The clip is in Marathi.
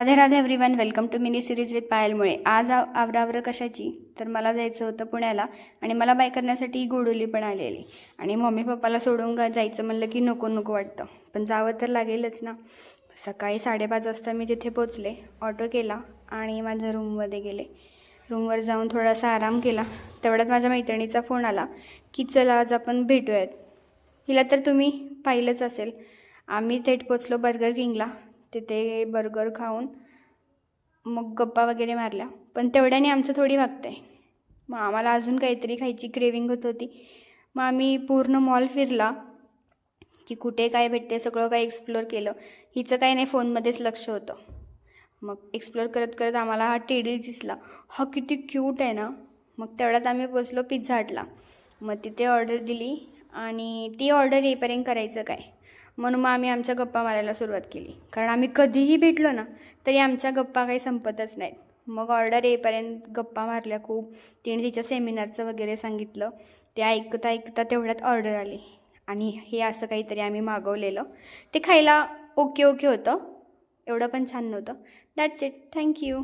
Radhe Radhe everyone, welcome to mini series with पायलमुळे. आज आवरावर कशाची तर मला जायचं होतं पुण्याला आणि मला बाय करण्यासाठी गोडोली पण आलेली आणि मम्मी पप्पाला सोडून जायचं म्हणलं की नको नको वाटतं, पण जावं तर लागेलच ना. सकाळी 5:30 वाजता मी तिथे पोचले, ऑटो केला आणि माझ्या रूममध्ये गेले. रूमवर जाऊन थोडासा आराम केला. तेवढ्यात माझ्या मैत्रिणीचा फोन आला की चला आज आपण भेटूयात. हिला तर तुम्ही पाहिलंच असेल. आम्ही थेट पोचलो बर्गर किंगला. तिथे बर्गर खाऊन मग गप्पा वगैरे मारल्या, पण तेवढ्याने आमचं थोडी वागतं आहे. मग आम्हाला अजून काहीतरी खायची क्रेविंग होत होती. मग आम्ही पूर्ण मॉल फिरला की कुठे काय भेटते सगळं काही एक्सप्लोअर केलं. हिचं काही नाही, फोनमध्येच लक्ष होतं. मग एक्सप्लोअर करत करत आम्हाला हा टेडी दिसला. हा किती क्यूट आहे ना. मग तेवढ्यात आम्ही पोचलो पिझ्झा हटला. मग तिथे ऑर्डर दिली आणि ती ऑर्डर येईपर्यंत करायचं काय, म्हणून मग आम्ही आमच्या गप्पा मारायला सुरुवात केली. कारण आम्ही कधीही भेटलो ना तरी आमच्या गप्पा काही संपतच नाहीत. मग ऑर्डर येईपर्यंत गप्पा मारल्या खूप. तिने तिच्या सेमिनारचं वगैरे सांगितलं. ते ऐकता ऐकता तेवढ्यात ऑर्डर आली आणि हे असं काहीतरी आम्ही मागवलेलं. ते खायला ओके ओके होतं, एवढं पण छान नव्हतं. That's it. थँक्यू.